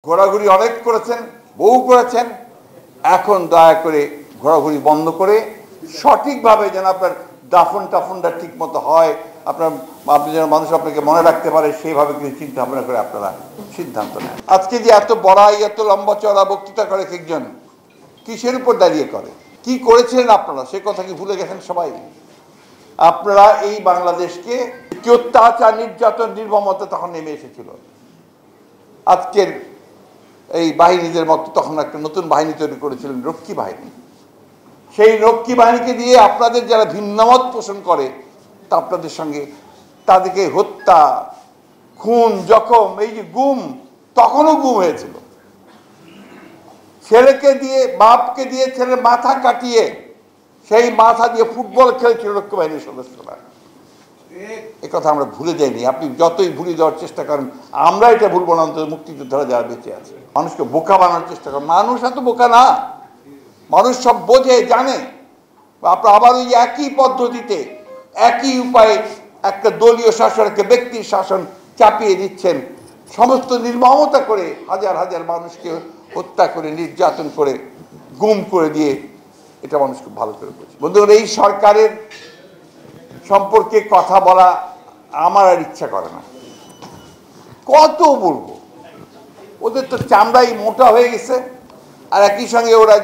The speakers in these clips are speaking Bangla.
ঘোরাঘুরি অনেক করেছেন, বহু করেছেন। এখন দয়া করে ঘোরাঘুরি বন্ধ করে সঠিকভাবে যেন আপনার দাফন টাফনটা ঠিক মতো হয়, আপনি যেন মানুষ আপনাকে মনে রাখতে পারে সেইভাবে কিছু চিন্তা ভাবনা করে আপনারা সিদ্ধান্ত নেন। আজকে যে এত বড়াই, এত লম্বা চড়া বক্তৃতা করে একজন, কিসের উপর দাঁড়িয়ে করে? কি করেছিলেন আপনারা সে কথা কি ভুলে গেছেন সবাই? আপনারা এই বাংলাদেশকে কি অত্যাচার, নির্যাতন, নির্মমতা তখন নেমে এসেছিল। আজকের এই বাহিনীদের মতো তখন একটা নতুন বাহিনী তৈরি করেছিলেন, রক্ষী বাহিনী। সেই রক্ষী বাহিনীকে দিয়ে আপনাদের যারা ভিন্নমত পোষণ করে তা আপনাদের সঙ্গে তাদেরকে হত্যা, খুন, জখম, এই যে গুম, তখনও গুম হয়েছিল। ছেলেকে দিয়ে, বাপকে দিয়ে ছেলের মাথা কাটিয়ে সেই মাথা দিয়ে ফুটবল খেলছিল রক্ষী বাহিনীর সদস্যরা। কথা আমরা ভুলে যাইনি। আপনি যতই ভুলে যাওয়ার চেষ্টা করেন, আমরা এটা ভুলবো না। অন্তত মুক্তিযোদ্ধারা যারা বেঁচে আছে, মানুষকে বোকা বানানোর চেষ্টা করেন। মানুষ এত বোকা না, মানুষ সব বোঝে, জানে। আপনার আবার ওই একই পদ্ধতিতে, একই উপায়ে একটা দলীয় শাসন, একটা ব্যক্তির শাসন চাপিয়ে দিচ্ছেন, সমস্ত নির্মমতা করে হাজার হাজার মানুষকে হত্যা করে, নির্যাতন করে, গুম করে দিয়ে। এটা মানুষ খুব ভালো করে বোঝে। বন্ধুরা, এই সরকারের সম্পর্কে কথা বলা আমার আর ইচ্ছা করে না। কত বলবো, ওদের তো চামড়াই মোটা হয়ে গেছে, আর একই সঙ্গে ওরা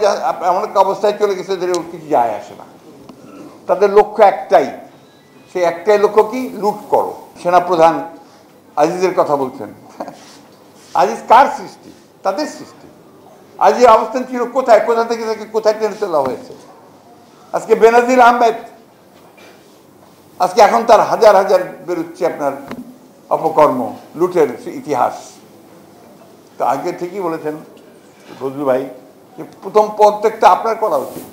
এমন একটা অবস্থায় চলে গেছে যে ওর কিছু যায় আসে না। তাদের লক্ষ্য একটাই, সেই একটাই লক্ষ্য কি? লুট করো। সেনাপ্রধান আজিজের কথা বলছেন। আজিজ কার সৃষ্টি? তাদের সৃষ্টি। আজিজের অবস্থান ছিল কোথায়? কোথা থেকে তাকে কোথায় টেনে তোলা হয়েছে? আজকে বেনাজির আহমেদ, আজকে এখন তার হাজার হাজার বেরোচ্ছে আপনার অপকর্ম, লুটের ইতিহাস। তো আগে ঠিকই বলেছেন ফজলু ভাই যে প্রথম প্রত্যেকটা আপনার করা উচিত,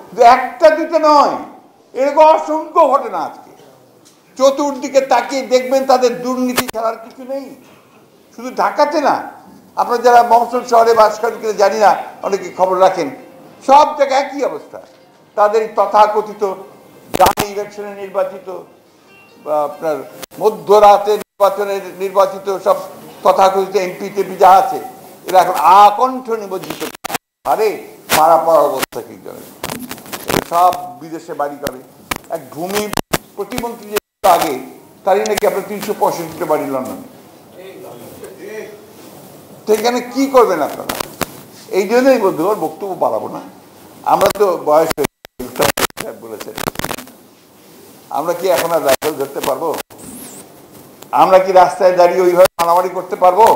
কিন্তু একটা দুটো নয়, এরকম অসংখ্য ঘটনা। আজকে চতুর্দিকে তাকিয়ে দেখবেন তাদের দুর্নীতি ছাড়ার কিছু নেই। শুধু ঢাকাতে না, আপনারা যারা মফস্বল শহরে বাস করেন কিনা জানি না, অনেকে খবর রাখেন, সব জায়গায় একই অবস্থা। তাদের তথাকথিত ডামি ইলেকশনে নির্বাচিত বা আপনার মধ্যরাতে নির্বাচিত সব তথাকথিত এমপি টেপি যা আছে, এরা এখন আকণ্ঠ নিবজ্জিত আরে মারা পড়ার অবস্থা কি জানেন, সব বিদেশে বাড়ি করে। এক ভূমি প্রতিমন্ত্রী যে আগে, তারই নাকি আপনার 365 বাড়ি লন্ডনে। তো এখানে কি করবেন আপনারা? এই জন্যই বলতে বক্তব্য বাড়াবো না। আমরা তো বয়স বলেছেন, আমরা কি এখন আর রাইফেল ধরতে পারবো? আমরা কি রাস্তায় দাঁড়িয়ে ওইভাবে মারামারি করতে পারবো?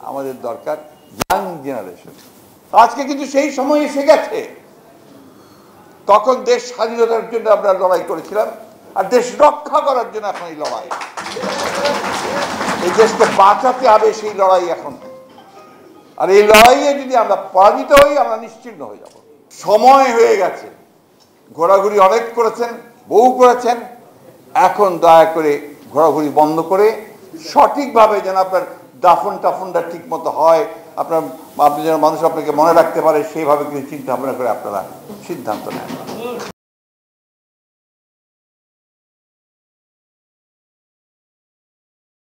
আমাদের দরকার ইয়াং জেনারেশন। আজকে কিন্তু সেই সময় এসে গেছে। তখন দেশ স্বাধীনতার জন্য আমরা লড়াই করেছিলাম, আর দেশ রক্ষা করার জন্য এখন এই লড়াই। এই দেশকে বাঁচাতে হবে, সেই লড়াই এখন। আর এই লড়াইয়ে যদি আমরা পরাজিত হই, আমরা নিশ্চিন্ন হয়ে যাব। সময় হয়ে গেছে। ঘোরাঘুরি অনেক করেছেন, বহু করেছেন। এখন দয়া করে ঘোরাঘুরি বন্ধ করে সঠিকভাবে যেন আপনার দাফন টাফনটা ঠিক মতো হয়, আপনি যেন মানুষ আপনাকে মনে রাখতে পারে সেইভাবে কিছু চিন্তা ভাবনা করে আপনারা সিদ্ধান্ত নেন।